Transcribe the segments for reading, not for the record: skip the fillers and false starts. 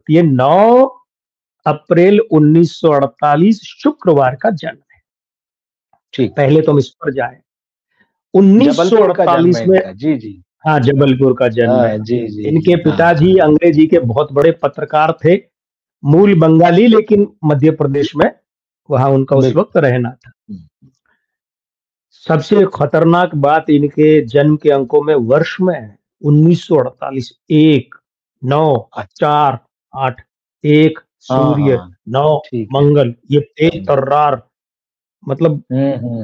होती है। 9 अप्रैल 1948 शुक्रवार का जन्म है। ठीक। पहले तो हम इस पर जाए। जबलपुर का जन्म 1948 है में, इनका। जी जी। हाँ, जबलपुर का जन्म है। जी जी जी। इनके हाँ पिताजी अंग्रेजी के बहुत बड़े पत्रकार थे, मूल बंगाली, लेकिन मध्य प्रदेश में वहां उनका उस वक्त रहना था। सबसे खतरनाक बात इनके जन्म के अंकों में वर्ष में है 1948, 1, 9, 4, 8, 1 सूर्य, 9 मंगल, ये तेज तर्रार, मतलब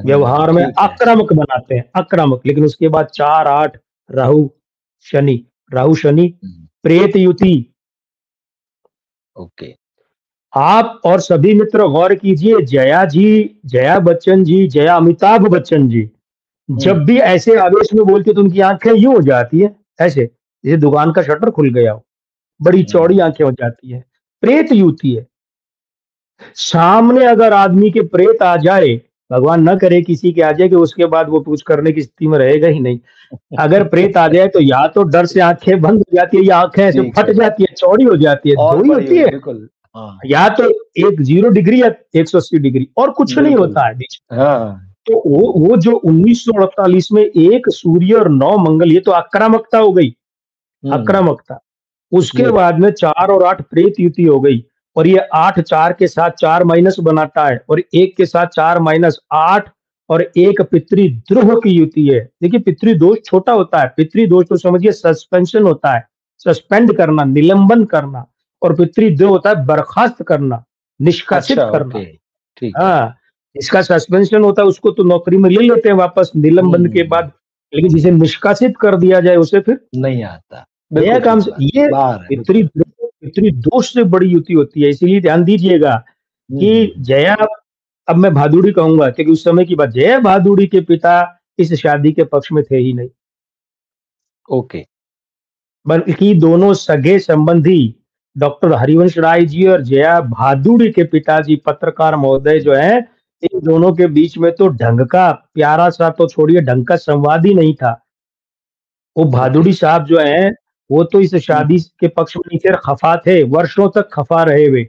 व्यवहार में आक्रामक बनाते हैं, आक्रामक। लेकिन उसके बाद 4, 8 राहु शनि, राहु शनि प्रेत युति। ओके। आप और सभी मित्र गौर कीजिए, जया जी, जया बच्चन जी, जया अमिताभ बच्चन जी जब भी ऐसे आवेश में बोलते तो उनकी आंखें यूं हो जाती है, ऐसे जैसे दुकान का शटर खुल गया हो, बड़ी चौड़ी आंखें हो जाती है। प्रेत युति है। सामने अगर आदमी के प्रेत आ जाए, भगवान न करे किसी के आ जाए, कि उसके बाद वो कुछ करने की स्थिति में रहेगा ही नहीं। अगर प्रेत आ जाए तो या तो डर से आंखें बंद हो जाती है, या आंखें ऐसे फट जाती है, चौड़ी हो जाती है, दो ही होती है। बिल्कुल। हाँ। या तो एक 0 डिग्री या 180 डिग्री, और कुछ नहीं होता है बीच में। तो वो जो 1948 में 1 सूर्य और 9 मंगल, ये तो आक्रामकता हो गई, आक्रामकता। उसके बाद में 4 और 8 प्रेत युति हो गई, और ये 8 4 के साथ 4 माइनस बनाता है, और 1 के साथ 4 माइनस 8, और 1 पितृद्रोह की युति है। देखिए, पितृदोष छोटा होता है, पितृदोष तो समझिए सस्पेंशन होता है, सस्पेंड करना, निलंबन करना, और पितृद्रोह होता है बर्खास्त करना, निष्कासित करना। हाँ, इसका सस्पेंशन होता है, उसको तो नौकरी में ले लेते हैं वापस निलंबन के बाद, लेकिन जिसे निष्कासित कर दिया जाए उसे फिर नहीं आता। नया काम से। ये पितृदोष से बड़ी युति होती है। इसीलिए ध्यान दीजिएगा कि जया, अब मैं भादुड़ी कहूंगा क्योंकि उस समय की बात, जया भादुड़ी के पिता इस शादी के पक्ष में थे ही नहीं। ओके। बल्कि दोनों सगे संबंधी डॉक्टर हरिवंश राय जी और जया भादुड़ी के पिताजी पत्रकार महोदय जो हैं, इन दोनों के बीच में तो ढंग का, प्यारा सा तो छोड़िए, ढंग का संवाद ही नहीं था। वो भादुड़ी साहब जो हैं, वो तो इस शादी के पक्ष में नहीं थे, खफा थे, वर्षों तक खफा रहे वे।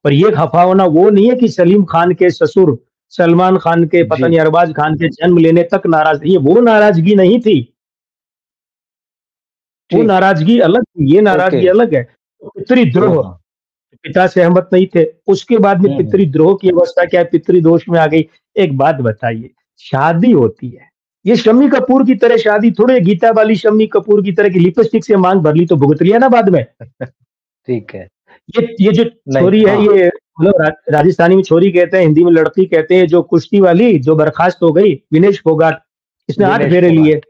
और ये खफा होना वो नहीं है कि सलीम खान के ससुर सलमान खान के, पता नहीं अरबाज खान के जन्म लेने तक नाराज थी, वो नाराजगी नहीं थी। वो नाराजगी अलग, ये नाराजगी अलग है। पितृद्रोह, पिता सहमत नहीं थे। उसके बाद में पितृद्रोह की अवस्था क्या है, पितृदोष में आ गई। एक बात बताइए, शादी होती है, ये शम्मी कपूर की तरह शादी थोड़े, गीता वाली शम्मी कपूर की तरह की लिपस्टिक से मांग भर ली तो भुगत लिया ना बाद में। ठीक है। ये जो छोरी है, ये मतलब राजस्थानी में छोरी कहते हैं, हिंदी में लड़की कहते हैं, जो कुश्ती वाली जो बर्खास्त हो गई, विनेश फोगाट, इसने 8 फेरे लिए,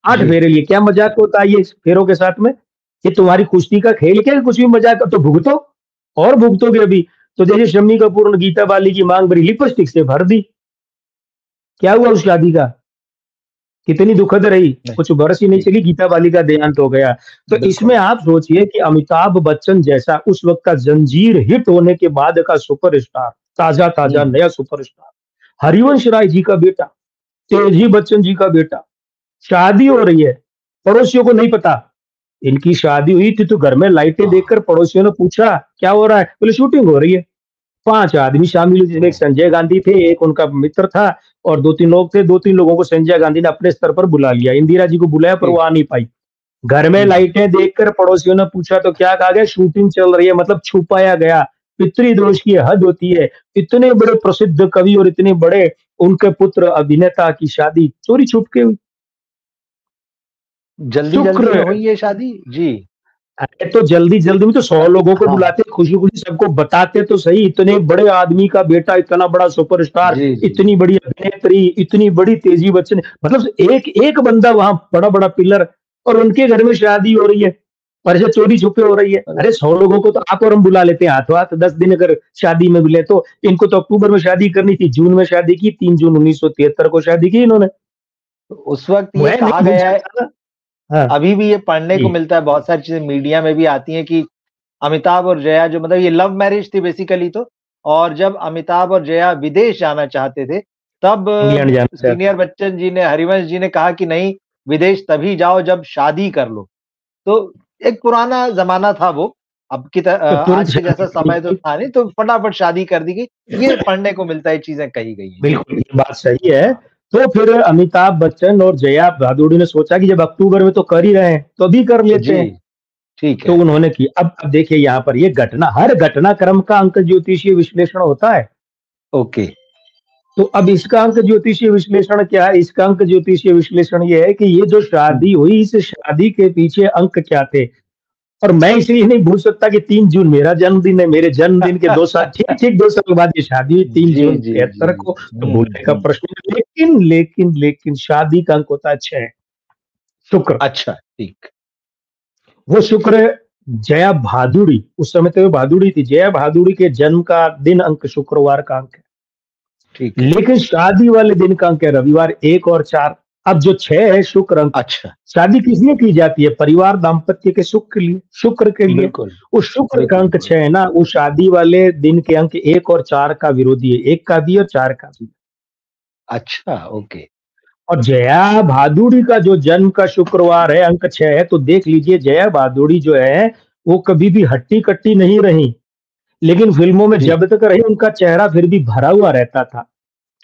8 फेरे लिए। क्या मजाक होता है ये फेरों के साथ में? ये तुम्हारी कुश्ती का खेल क्या, कुछ भी मजाक, तो भुगतो और भुगतोगे अभी। तो जैसे शम्मी कपूर ने गीता बाली की मांग भरी, लिपस्टिक से भर दी। क्या हुआ उस शादी का? कितनी दुखद रही, कुछ बरस ही नहीं चली, गीता बाली का देहांत हो गया। तो इसमें आप सोचिए कि अमिताभ बच्चन जैसा उस वक्त का जंजीर हिट होने के बाद का सुपरस्टार, ताजा ताजा नया सुपरस्टार, हरिवंश राय जी का बेटा, तेजी बच्चन जी का बेटा, शादी हो रही है, पड़ोसियों को नहीं पता। इनकी शादी हुई थी तो घर में लाइटें देखकर पड़ोसियों ने पूछा क्या हो रहा है, बोले शूटिंग हो रही है। 5 आदमी शामिल हुए, जिसमें एक संजय गांधी थे, एक उनका मित्र था, और 2-3 लोग थे। 2-3 लोगों को संजय गांधी ने अपने स्तर पर बुला लिया, इंदिरा जी को बुलाया पर वो आ नहीं पाई। घर में लाइटें देखकर पड़ोसियों ने पूछा तो क्या कहा गया, शूटिंग चल रही है, मतलब छुपाया गया। पितृदोष की हद होती है। इतने बड़े प्रसिद्ध कवि और इतने बड़े उनके पुत्र अभिनेता की शादी चोरी छुप के हुई। जल्दी में हुई ये शादी जी। अरे तो जल्दी में तो 100 लोगों को बुलाते, खुशी सबको बताते तो सही। इतने बड़े आदमी का बेटा, इतना बड़ा सुपरस्टार, इतनी बड़ी अभिनेत्री, इतनी बड़ी तेजी बच्चन, मतलब एक बंदा वहां बड़ा पिलर, और उनके घर में शादी हो रही है और ऐसे चोरी छुपे हो रही है। अरे 100 लोगों को तो आप और हम बुला लेते हैं हाथों हाथ, 10 दिन अगर शादी में मिले तो। इनको तो अक्टूबर में शादी करनी थी, जून में शादी की, 3 जून 1973 को शादी की इन्होंने। उस वक्त ये कहा गया है, अभी भी ये पढ़ने को मिलता है, बहुत सारी चीजें मीडिया में भी आती हैं कि अमिताभ और जया जो, मतलब ये लव मैरिज थी बेसिकली तो, और जब अमिताभ और जया विदेश जाना चाहते थे तब सीनियर बच्चन जी ने, हरिवंश जी ने कहा कि नहीं, विदेश तभी जाओ जब शादी कर लो। तो एक पुराना जमाना था वो। अब की आज के जैसा समय तो था नहीं, तो फटाफट शादी कर दी गई। ये पढ़ने को मिलता है, चीजें कही गई हैं। बिल्कुल, ये बात सही है। तो फिर अमिताभ बच्चन और जया भादुड़ी ने सोचा कि जब अक्टूबर में तो कर ही रहे हैं, तो अभी कर लेते हैं। ठीक है। तो उन्होंने किया। अब देखिए यहाँ पर ये घटना, हर घटनाक्रम का अंक ज्योतिषीय विश्लेषण होता है। ओके। तो अब इसका अंक ज्योतिषीय विश्लेषण क्या है? इसका अंक ज्योतिषीय विश्लेषण ये है कि ये जो शादी हुई, इस शादी के पीछे अंक क्या थे? और मैं इसलिए नहीं भूल सकता कि 3 जून मेरा जन्मदिन है। मेरे जन्मदिन के 2 साल ठीक 2 साल बाद ये शादी हुई, 3 जून 73 को। तो भूलने का प्रश्न नहीं। लेकिन शादी का अंक होता है 6, शुक्र। अच्छा, ठीक। वो शुक्र जया भादुड़ी, उस समय तो भादुड़ी थी, जया भादुड़ी के जन्म का दिन अंक शुक्रवार का अंक है। ठीक। लेकिन शादी वाले दिन का अंक है रविवार, 1 और 4। अब जो 6 है शुक्र अंक। अच्छा। शादी किसलिए की जाती है? परिवार दाम्पत्य के सुख के लिए, शुक्र के लिए। उस शुक्र का अंक 6 है ना, वो शादी वाले दिन के अंक 1 और 4 का विरोधी है, 1 का भी और 4 का भी। अच्छा, ओके। और जया भादुड़ी का जो जन्म का शुक्रवार है, अंक 6 है। तो देख लीजिए जया भादुड़ी जो है वो कभी भी हट्टी कट्टी नहीं रही, लेकिन फिल्मों में जब तक रही उनका चेहरा फिर भी भरा हुआ रहता था।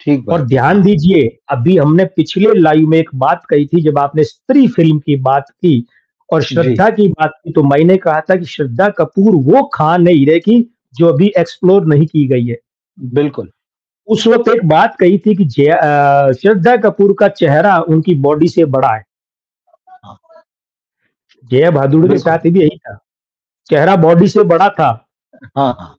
ठीक। और ध्यान दीजिए, अभी हमने पिछले लाइव में एक बात कही थी, जब आपने स्त्री फिल्म की बात की और श्रद्धा की बात की, तो मैंने कहा था कि श्रद्धा कपूर वो खान नहीं रहेगी जो अभी एक्सप्लोर नहीं की गई है। बिल्कुल। उस वक्त एक बात कही थी कि श्रद्धा कपूर का चेहरा उनकी बॉडी से बड़ा है। जया भादुड़ी के साथ भी यही था, चेहरा बॉडी से बड़ा था। हाँ।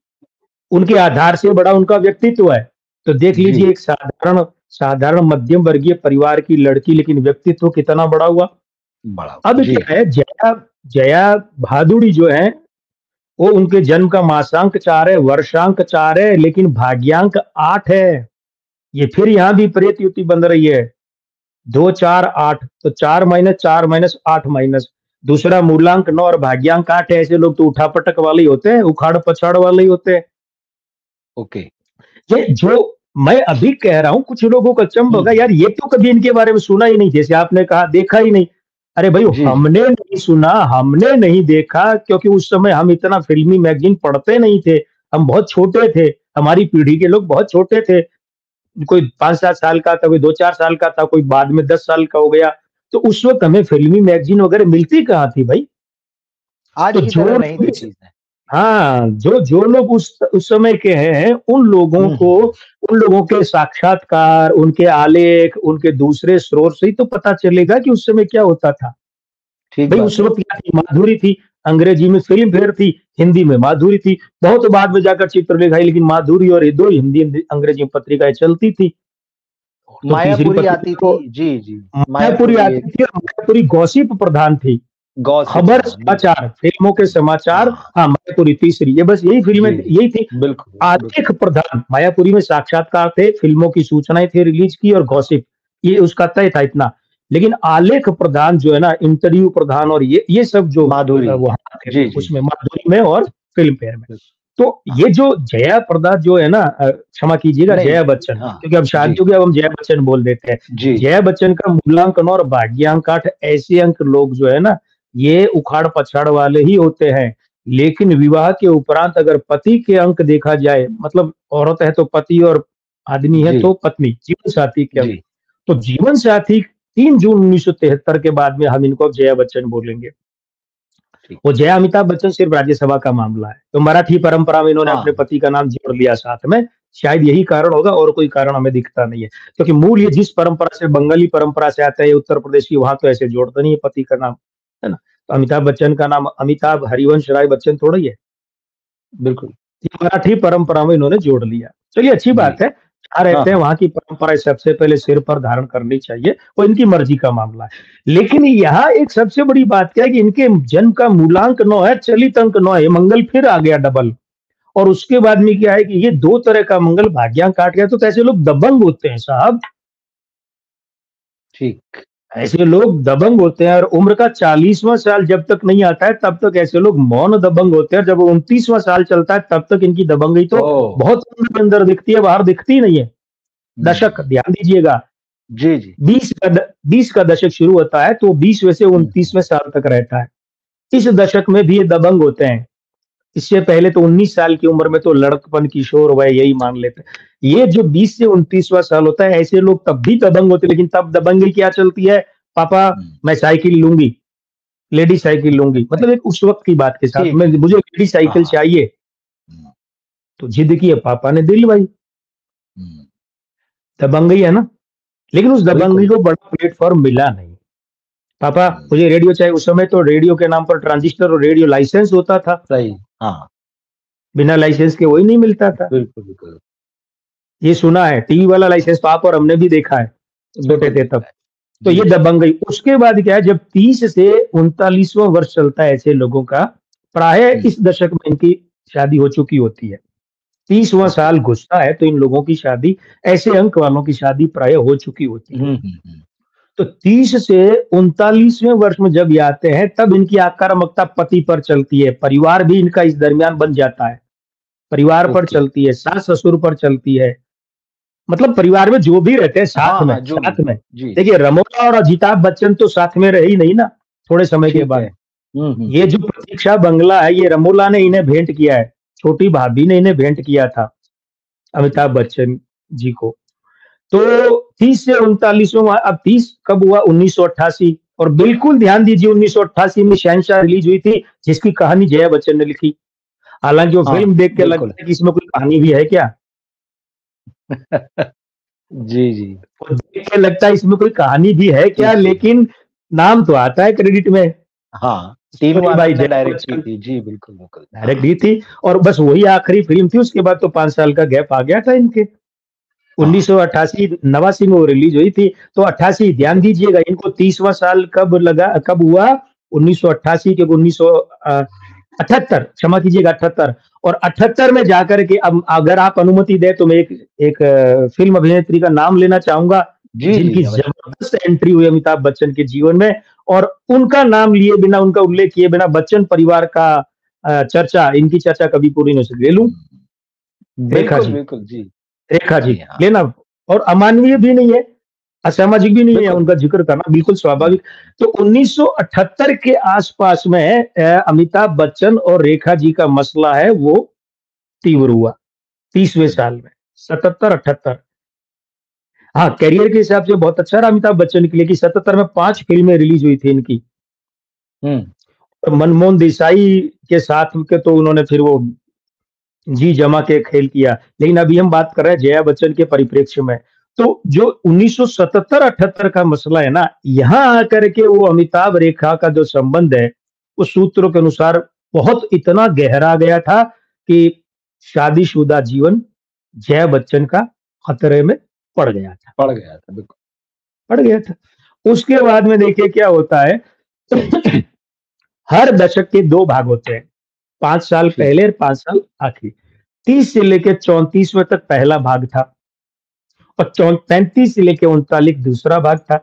उनके आधार से बड़ा उनका व्यक्तित्व है। तो देख लीजिए, एक साधारण मध्यम वर्गीय परिवार की लड़की, लेकिन व्यक्तित्व कितना बड़ा हुआ। अब क्या है, जया भादुड़ी जो है वो उनके जन्म का मासांक 4 है, वर्षांक 4 है, लेकिन भाग्यांक 8 है। ये फिर यहाँ भी प्रेत युति बन रही है। 2 4 8, तो 4 माइनस 4 माइनस 8 माइनस, दूसरा मूलांक 9 और भाग्यांक 8 है। ऐसे लोग तो उठा पटक वाले ही होते हैं, उखाड़ पछाड़ वाले ही होते हैं। ओके। ये जो मैं अभी कह रहा हूँ, कुछ लोगों का अचंभ होगा, यार ये तो कभी इनके बारे में सुना ही नहीं, जैसे आपने कहा देखा ही नहीं। अरे भाई, हमने नहीं सुना, हमने नहीं देखा, क्योंकि उस समय हम इतना फिल्मी मैगजीन पढ़ते नहीं थे। हम बहुत छोटे थे, हमारी पीढ़ी के लोग बहुत छोटे थे। कोई 5-7 साल का था, कोई 2-4 साल का था, कोई बाद में 10 साल का हो गया। तो उस वक्त हमें फिल्मी मैगजीन वगैरह मिलती कहाँ थी भाई? आज तो की तरह नहीं थी चीजें। हाँ, जो लोग उस समय के हैं, उन लोगों के साक्षात्कार, उनके आलेख, उनके दूसरे स्रोत से ही तो पता चलेगा कि उस समय क्या होता था। भाई उस वक्त क्या थी? माधुरी थी, अंग्रेजी में फिल्म फेयर थी, हिंदी में माधुरी थी। बहुत बाद में जाकर चित्रलेखा, लेकिन माधुरी और ये 2 हिंदी अंग्रेजी पत्रिकाएं चलती थी। तो मायापुरी आती थी। जी। मायापुरी आती थी, मायापुरी गॉसिप प्रधान थी। खबर, समाचार, फिल्मों के समाचार। हाँ, मायापुरी तीसरी। ये बस यही फिल्में यही थी। बिल्कुल। आलेख प्रधान, मायापुरी में साक्षात्कार थे, फिल्मों की सूचनाएं थे रिलीज की, और गॉसिप, ये उसका तय था इतना। लेकिन आलेख प्रधान जो है ना, इंटरव्यू प्रधान और ये सब जो माधुरी, उसमें माधुरी में और फिल्म फेयर में। तो ये जो जया प्रदा जो है ना, क्षमा कीजिएगा, जया बच्चन, क्योंकि अब शादी हो गया, अब हम जया बच्चन बोल देते हैं। जया बच्चन का मूलांकन और भाग्यांक 8, ऐसे अंक लोग जो है ना, ये उखाड़ पछाड़ वाले ही होते हैं। लेकिन विवाह के उपरांत अगर पति के अंक देखा जाए, मतलब औरत है तो पति और आदमी है तो पत्नी, जीवन साथी के अंक। तो जीवन साथी 3 जून 1973 के बाद में हम इनको जया बच्चन बोलेंगे। वो जया अमिताभ बच्चन सिर्फ राज्यसभा का मामला है। तो मराठी परंपरा में इन्होंने अपने पति का नाम जोड़ लिया साथ में, शायद यही कारण होगा, और कोई कारण हमें दिखता नहीं है। क्योंकि मूल ये जिस परंपरा से, बंगाली परंपरा से आता है, उत्तर प्रदेश की, वहां तो ऐसे जोड़ता नहीं है पति का नाम, है ना। तो अमिताभ बच्चन का नाम अमिताभ हरिवंश राय बच्चन थोड़ा ही है। बिल्कुल, मराठी परंपरा में इन्होंने जोड़ लिया। चलिए, अच्छी बात है, जहाँ रहते हैं वहां की परंपरा सबसे पहले सिर पर धारण करनी चाहिए, और इनकी मर्जी का मामला है। लेकिन यहाँ एक सबसे बड़ी बात क्या है कि इनके जन्म का मूलांक 9 है, चलित अंक 9 है, मंगल फिर आ गया डबल। और उसके बाद में क्या है कि ये 2 तरह का मंगल भाग्यांक काट गया। तो कैसे लोग दबंग होते हैं साहब, ठीक, ऐसे लोग दबंग होते हैं। और उम्र का 40वां साल जब तक नहीं आता है, तब तक ऐसे लोग मौन दबंग होते हैं। जब 29वां साल चलता है, तब तक इनकी दबंगई तो बहुत अंदर दिखती है, बाहर दिखती नहीं है। दशक, ध्यान दीजिएगा, जी 20 का दशक शुरू होता है, तो 20वें से 29वें साल तक रहता है। इस दशक में भी ये दबंग होते हैं। इससे पहले तो 19 साल की उम्र में तो लड़कपन, किशोर वय यही मान लेते हैं। ये जो 20 से 29वां साल होता है, ऐसे लोग तब भी दबंग होते हैं, लेकिन तब दबंगी क्या चलती है, पापा मैं साइकिल लूँगी, लेडी साइकिल लूँगी। मतलब एक उस वक़्त की बात के साथ में मुझे लेडी साइकिल चाहिए। तो जिद की है, पापा ने दिलवाई। दबंगई है ना? लेकिन उस दबंगई को बड़ा प्लेटफ़ॉर्म मिला नहीं। पापा मुझे रेडियो चाहिए, उस समय तो रेडियो के नाम पर ट्रांजिस्टर और रेडियो लाइसेंस होता था। सही, हाँ। बिना लाइसेंस के वही नहीं मिलता था। बिल्कुल, बिल्कुल। ये सुना है, टीवी वाला लाइसेंस तो आप और हमने भी देखा है, छोटे थे तब। तो ये दबंगई। उसके बाद क्या है, जब 30 से 39वां वर्ष चलता है ऐसे लोगों का, प्रायः इस दशक में इनकी शादी हो चुकी होती है। 30वां साल घुसता है तो इन लोगों की शादी, ऐसे अंक वालों की शादी प्रायः हो चुकी होती है। तो 30 से 39वें वर्ष में जब ये आते हैं, तब इनकी आक्रामकता पति पर चलती है। परिवार भी इनका इस दरमियान बन जाता है। परिवार पर चलती है, सास-ससुर पर चलती है। मतलब परिवार में जो भी रहते हैं साथ में, साथ में। देखिए रमोला और अमिताभ बच्चन तो साथ में रहे ही नहीं ना, थोड़े समय के बाद। ये जो प्रतीक्षा बंगला है, ये रमोला ने इन्हें भेंट किया है। छोटी भाभी ने इन्हें भेंट किया था, अमिताभ बच्चन जी को। तो 30 से 39वां, अब 30 कब हुआ? 1988। और बिल्कुल ध्यान दीजिए, 1988 में शहंशाह रिलीज हुई थी, जिसकी कहानी जया बच्चन ने लिखी। हालाँकि वो फ़िल्म देख के लगता है कि इसमें कोई कहानी भी है क्या? जी, जी। वो देख के लगता है इसमें कोई कहानी भी है क्या, लेकिन नाम तो आता है क्रेडिट में। हाँ, तीनों भाई ने डायरेक्ट की थी। जी, बिल्कुल, बिल्कुल। डायरेक्ट की थी और बस वही आखिरी फ़िल्म थी, उसके बाद तो 5 साल का गैप आ गया था इनके। 1988-89 में वो रिलीज हुई थी, तो 88 ध्यान दीजिएगा, इनको 30वां साल कब लगा, कब हुआ? 1988 के 78, क्षमा कीजिएगा 78। और 78 में जाकर के, अब अगर आप अनुमति दें तो मैं एक फ़िल्म अभिनेत्री का नाम लेना चाहूँगा, जिनकी ज़बरदस्त एंट्री हुई अमिताभ बच्चन के जीवन में, और उनका नाम लिए बिना, उनका उल्लेख किए बिना बच्चन परिवार का चर्चा, इनकी चर्चा कभी पूरी नहीं हो सकती। ले लूँ? रेखा बिल्कुल, जी। बिल्कुल, जी। रेखा जी, लेना। और अमानवीय भी नहीं है, असामाजिक भी नहीं है, उनका ज़िक्र करना बिल्कुल स्वाभाविक। तो 1978 के आस-पास में अमिताभ बच्चन और रेखा जी का मसला है, वो तीव्र हुआ, 30वें साल में, 77-78। हाँ, करियर के हिसाब से बहुत अच्छा रहा अमिताभ बच्चन के लिए कि 77 में 5 फ़िल्में रिलीज़ हुई थी इनकी। मनमोहन देसाई के साथ के तो उन्होंने फिर वो जी जमा के खेल किया। लेकिन अभी हम बात कर रहे हैं जया बच्चन के परिप्रेक्ष्य में। तो जो 1977-78 का मसला है ना, यहाँ आकर के वो अमिताभ रेखा का जो संबंध है, उस सूत्रों के अनुसार बहुत इतना गहरा गया था कि शादीशुदा जीवन जया बच्चन का खतरे में पड़ गया था। बिल्कुल। पड़ गया था। उसके बाद में देखिए क्या होता है। हर दशक के 2 भाग होते हैं। 5 साल पहले और 5 साल आखिरी। 30 से लेके 34वें तक पहला भाग था और 35 से लेके 39 दूसरा भाग था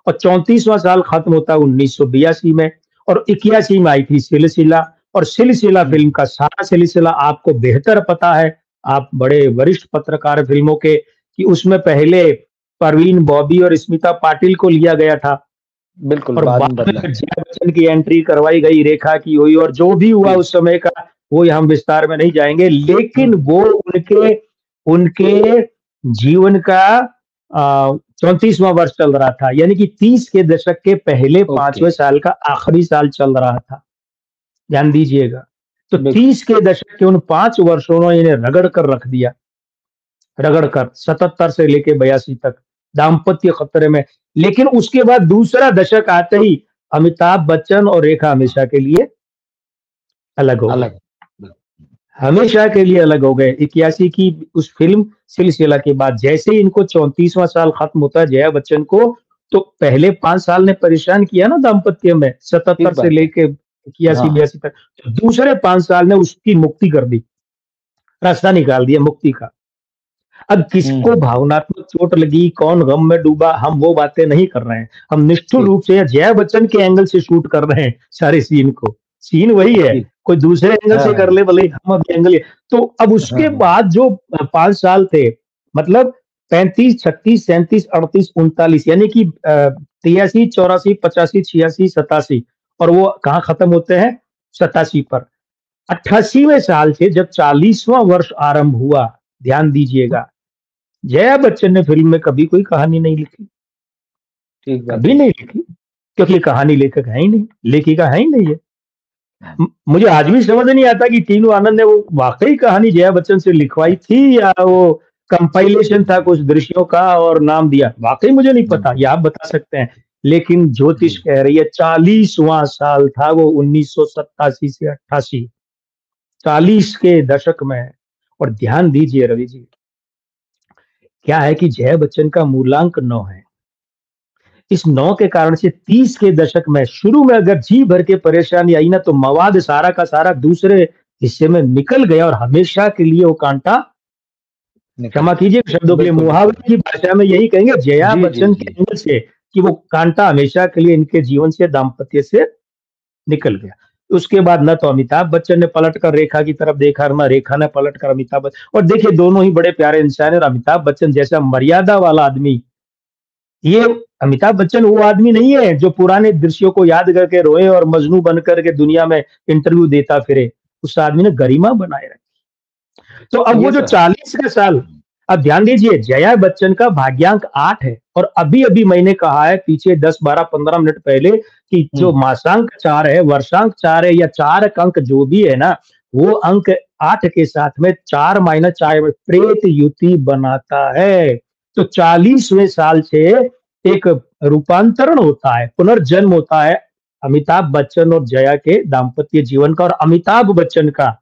और 34वां साल खत्म होता है 1982 में और 81 में आई थी सिलसिला। और सिलसिला फ़िल्म का सारा सिलसिला आपको बेहतर पता है, आप बड़े वरिष्ठ पत्रकार फ़िल्मों के, कि उसमें पहले परवीन, बॉबी और स्मिता पाटिल को लिया गया था। बिल्कुल, और बाद में जया बच्चन की एंट्री करवाई गई, रेखा की हुई, और जो भी हुआ उस समय का वो हम विस्तार में नहीं जाएँगे। लेकिन वो उनके जीवन का 34वां वर्ष चल रहा था, यानी कि 30 के दशक के पहले 5वें साल का आखिरी साल चल रहा था। ध्यान दीजिएगा। तो 30 के दशक के उन 5 वर्षों ने इन्हें रगड़ कर रख दिया। रगड़ कर 77 से लेके 82 तक दाम्पत्य खतरे में। लेकिन उसके बाद दूसरा दशक आते ही अमिताभ बच्चन और रेखा हमेशा के लिए अलग हो गए। हमेशा के लिए अलग हो गए। 81 की उस फ़िल्म सिलसिला के बाद जैसे ही इनको 34वां साल खत्म होता है जया बच्चन को, तो पहले 5 साल ने परेशान किया ना दाम्पत्य में, 77 से लेके 81-82 तक। तो दूसरे 5 साल ने उसकी मुक्ति कर दी, रास्ता निकाल दिया मुक्ति का। अब किसको भावनात्मक चोट लगी, कौन गम में डूबा, हम वो बातें नहीं कर रहे हैं। हम निष्ठुर रूप से जया बच्चन के एंगल से शूट कर रहे हैं सारे सीन को। सीन वही है, कोई दूसरे एंगल से कर ले भले, हम अब एंगल। तो अब उसके बाद जो 5 साल थे, मतलब 35, 36, 37, 38, 39, यानी कि 83, 84, 85, 86, 87, और वो कहाँ खत्म होते हैं? 87 पर। 88वें साल से जब 40वां वर्ष आरंभ हुआ, ध्यान दीजिएगा, जया बच्चन ने फिल्म में कभी कोई कहानी नहीं लिखी। कभी नहीं लिखी, क्योंकि कहानी लेखक है ही नहीं, लेखिका है ही नहीं है। मुझे आज भी समझ नहीं आता कि टीनू आनंद ने वो वाकई कहानी जया बच्चन से लिखवाई थी या वो कंपाइलेशन था कुछ दृश्यों का और नाम दिया, वाकई मुझे नहीं पता, ये आप बता सकते हैं। लेकिन ज्योतिष कह रही है 40वां साल था वो 1987 से 88, 40 के दशक में। और ध्यान दीजिए रवि जी, क्या है कि जया बच्चन का मूलांक 9 है। इस 9 के कारण से 30 के दशक में शुरू में अगर जी भर के परेशानी आई ना, तो मवाद सारा का सारा दूसरे हिस्से में निकल गया और हमेशा के लिए वो कांटा, क्षमा कीजिए शब्दों के लिए, मुहावरे की भाषा में यही कहेंगे जया बच्चन के अंदर से, कि वो कांटा हमेशा के लिए इनके जीवन से, दाम्पत्य से निकल गया। उसके बाद न तो अमिताभ बच्चन ने पलटकर रेखा की तरफ देखा, न रेखा ने पलटकर अमिताभ बच्चन। और देखिए दोनों ही बड़े प्यारे इंसान है, और अमिताभ बच्चन जैसा मर्यादा वाला आदमी, ये अमिताभ बच्चन वो आदमी नहीं है जो पुराने दृश्यों को याद करके रोए और मजनू बनकर के दुनिया में इंटरव्यू देता फिरे। उस आदमी ने गरिमा बनाए रखी। तो अब वो जो 40 का साल, अब ध्यान दीजिए, जया बच्चन का भाग्यांक 8 है, और अभी-अभी मैंने कहा है पीछे 10, 12, 15 मिनट पहले कि जो मासांक 4 है, वर्षांक 4 है, या 4 अंक जो भी है ना, वो अंक 8 के साथ में 4 - 4 प्रेत युति बनाता है। तो 40वें साल से एक रूपांतरण होता है, पुनर्जन्म होता है अमिताभ बच्चन और जया के दाम्पत्य जीवन का, और अमिताभ बच्चन का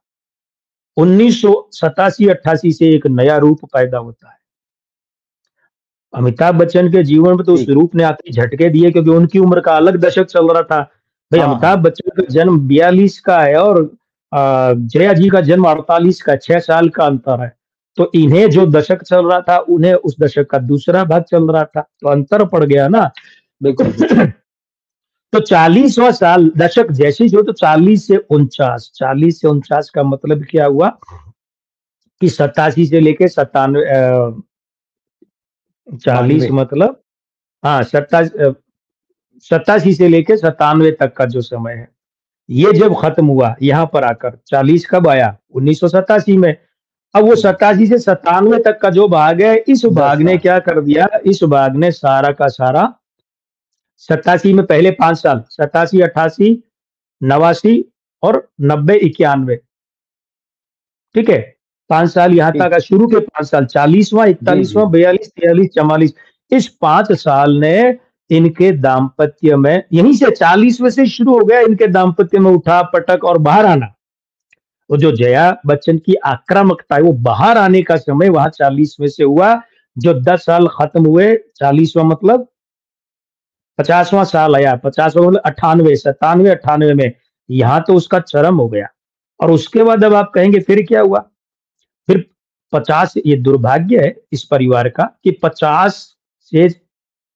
1987-88 से एक नया रूप पैदा होता है। अमिताभ बच्चन के जीवन में तो उस रूप ने आते झटके दिए, क्योंकि उनकी उम्र का अलग दशक चल रहा था। भाई अमिताभ बच्चन का जन्म 42 का है और जया जी का जन्म 48 का, 6 साल का अंतर है। तो इन्हें जो दशक चल रहा था, उन्हें उस दशक का दूसरा भाग चल रहा था, तो अंतर पड़ गया ना। तो 40वां साल दशक जैसे जो, तो 40 से 49 का मतलब क्या हुआ कि 87 से लेके 97, 40 मतलब, हाँ 87 से लेके 97 तक का जो समय है, ये जब खत्म हुआ यहाँ पर आकर, 40 कब आया? 1987 में। अब वो 87 से 97 तक का जो भाग है, इस भाग ने क्या कर दिया, इस भाग ने सारा का सारा 87 में पहले 5 साल, 87, 88, 89 और 90, 91, ठीक है, 5 साल यहाँ तक का, शुरू के 5 साल, 40वां, 41वां, 42, 43, 44, इस 5 साल ने इनके दाम्पत्य में, यहीं से 40वें से शुरू हो गया इनके दाम्पत्य में उठा पटक और बाहर आना। वो जो जया बच्चन की आक्रामकता है, वो बाहर आने का समय वहां 40वें से हुआ। जो 10 साल खत्म हुए, 40वां मतलब 50वां साल आया, 50वां मतलब 98, 97, 98 में, यहाँ तो उसका चरम हो गया। और उसके बाद अब आप कहेंगे फिर क्या हुआ? फिर 50, ये दुर्भाग्य है इस परिवार का कि 50 से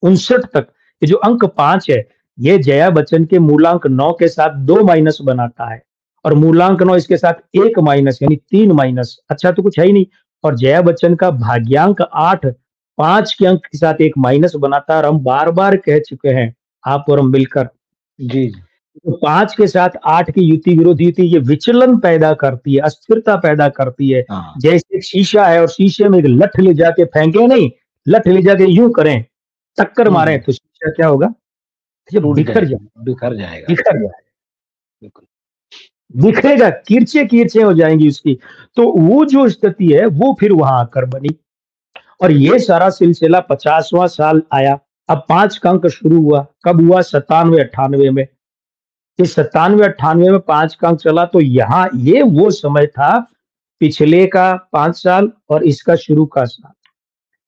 59 तक, ये जो अंक 5 है, ये जया बच्चन के मूलांक 9 के साथ 2 माइनस बनाता है, और मूलांक 9 इसके साथ 1 माइनस, यानी 3 माइनस। अच्छा तो कुछ है ही नहीं। और जया बच्चन का भाग्यांक 8 5 के अंक के साथ 1 माइनस बनाता है, और हम बार-बार कह चुके हैं आप और हम मिलकर, जी, तो 5 के साथ 8 की युति, विरोधी युति, ये विचलन पैदा करती है, अस्थिरता पैदा करती है। जैसे एक शीशा है और शीशे में एक लठ ले जाके फेंके नहीं, लठ ले जाके यूं करें, टक्कर मारे, तो शीशा क्या होगा? बिखर जाएगा, बिखरेगा, किरचे हो जाएंगी उसकी। तो वो जो स्थिति है वो फिर वहां आकर बनी, और ये सारा सिलसिला 50वां साल आया। अब 5 का अंक शुरू हुआ, कब हुआ? 97, 98 में। इस 97, 98 में 5 का अंक चला, तो यहाँ ये वो समय था, पिछले का 5 साल और इसका शुरू का साल,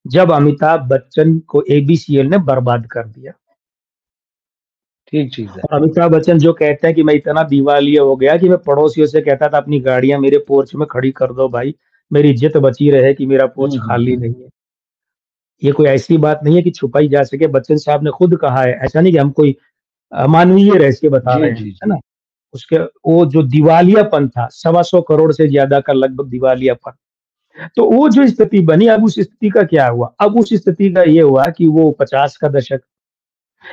जब अमिताभ बच्चन को एबीसीएल ने बर्बाद कर दिया। ठीक चीज है। अमिताभ बच्चन जो कहते हैं कि मैं इतना दिवालिया हो गया कि मैं पड़ोसियों से कहता था अपनी गाड़ियां मेरे पोर्च में खड़ी कर दो भाई, मेरी इज्जत बची रहे कि मेरा पोर्च खाली नहीं है। ये कोई ऐसी बात नहीं है कि छुपाई जा सके, बच्चन साहब ने खुद कहा है, ऐसा नहीं कि हम कोई अमानवीय रहस्य बता रहे हैं, है ना। उसके वो जो दिवालियापन था, 125 करोड़ से ज्यादा का लगभग दिवालियापन, तो वो जो स्थिति बनी, अब उस स्थिति का क्या हुआ? अब उस स्थिति का ये हुआ कि वो 50 का दशक,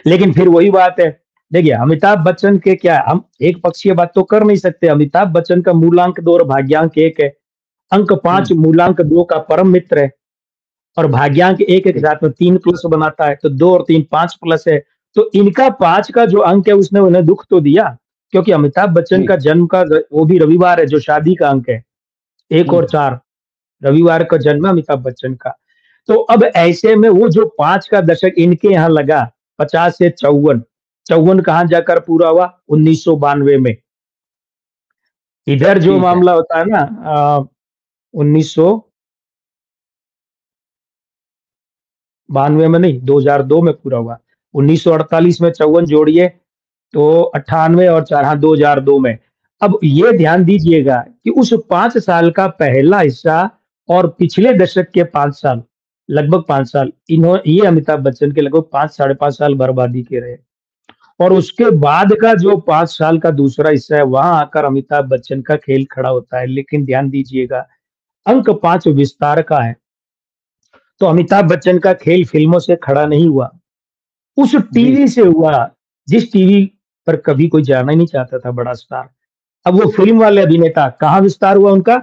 लेकिन फिर वही बात है, देखिए अमिताभ बच्चन के क्या हम एक पक्षीय बात तो कर नहीं सकते। अमिताभ बच्चन का मूलांक 2 और भाग्यांक 1 है। अंक 5 मूलांक 2 का परम मित्र है और भाग्यांक 1 के साथ में 3 प्लस बनाता है, तो 2 और 3 5 प्लस है। तो इनका 5 का जो अंक है उसने उन्हें दुःख तो दिया, क्योंकि अमिताभ बच्चन का जन्म का वो भी रविवार है जो शादी का अंक है। 1 और 4 रविवार का जन्म है अमिताभ बच्चन का। तो अब ऐसे में वो जो 5 का दशक इनके यहाँ लगा 50 से 54, 54 कहाँ जाकर पूरा हुआ 1992 में। इधर जो मामला होता है ना 1992 में नहीं 2002 में पूरा हुआ। 1948 में 54 जोड़िए तो 98 और 4 हाँ 2002 में। अब ये ध्यान दीजिएगा कि उस 5 साल का पहला हिस्सा और पिछले दशक के 5 साल, लगभग 5 साल ये अमिताभ बच्चन के लगभग 5 साढ़े 5 साल बर्बादी के रहे। और उसके बाद का जो 5 साल का दूसरा हिस्सा है, वहाँ आकर अमिताभ बच्चन का खेल खड़ा होता है। लेकिन ध्यान दीजिएगा, अंक 5 विस्तार का है। तो अमिताभ बच्चन का खेल फ़िल्मों से खड़ा नहीं हुआ, उस टीवी से हुआ, जिस टीवी पर कभी कोई जाना ही नहीं चाहता था बड़ा स्टार। अब वो फ़िल्म वाले अभिनेता कहाँ विस्तार हुआ उनका?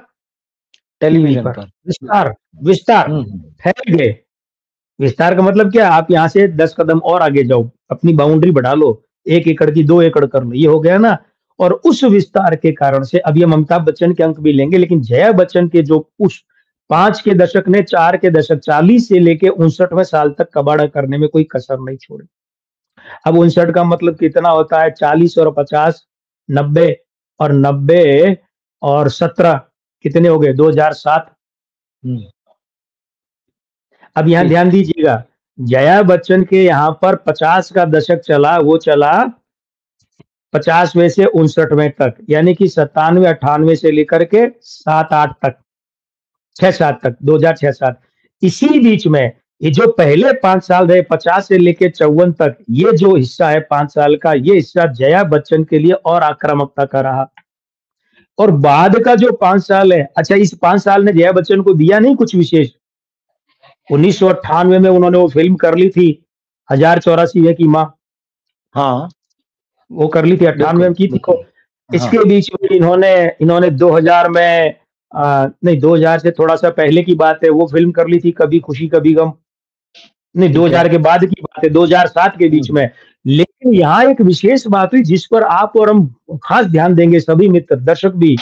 टेलीविज़न पर। विस्तार फैल गए। विस्तार का मतलब क्या? आप यहाँ से 10 कदम और आगे जाओ, अपनी बाउंड्री बढ़ा लो, 1 एकड़ की 2 एकड़ कर लो, ये हो गया ना? और उस विस्तार के कारण से अभी हम अमिताभ बच्चन के अंक भी लेंगे, लेकिन जया बच्चन के जो उस 5 के दशक ने 4 के दशक 40 से लेके 59वें साल तक कबाड़ा करने में कोई कसर नहीं छोड़ी। अब 59 का मतलब कितना होता है? 40 और 50, 90 और 90 और 17 कितने हो गए? 2007। अब यहाँ ध्यान दीजिएगा, जया बच्चन के यहाँ पर 50 का दशक चला, वो चला 50वें से 59वें तक, यानी कि 97, 98 से लेकर के 7-8 तक, 6-7 तक, 2006-7। इसी बीच में ये जो पहले 5 साल रहे 50 से लेके 54 तक, ये जो हिस्सा है 5 साल का, ये हिस्सा जया बच्चन के लिए और आक्रामकता का रहा। और बाद का जो 5 साल है, अच्छा इस 5 साल ने जया बच्चन को दिया नहीं कुछ विशेष। 1998 में उन्होंने वो फ़िल्म कर ली थी, 1084 की माँ। हाँ। वो कर ली थी, 98 में की थी को। इसके बीच में इन्होंने 2000 में नहीं 2000 से थोड़ा-सा पहले की बात है, वो फ़िल्म कर ली थी कभी खुशी कभी गम। नहीं 2000 के बाद की बात है, 2007 के बीच में। लेकिन यहाँ एक विशेष बात हुई जिस पर आप और हम खास ध्यान देंगे सभी मित्र, दर्शक भी।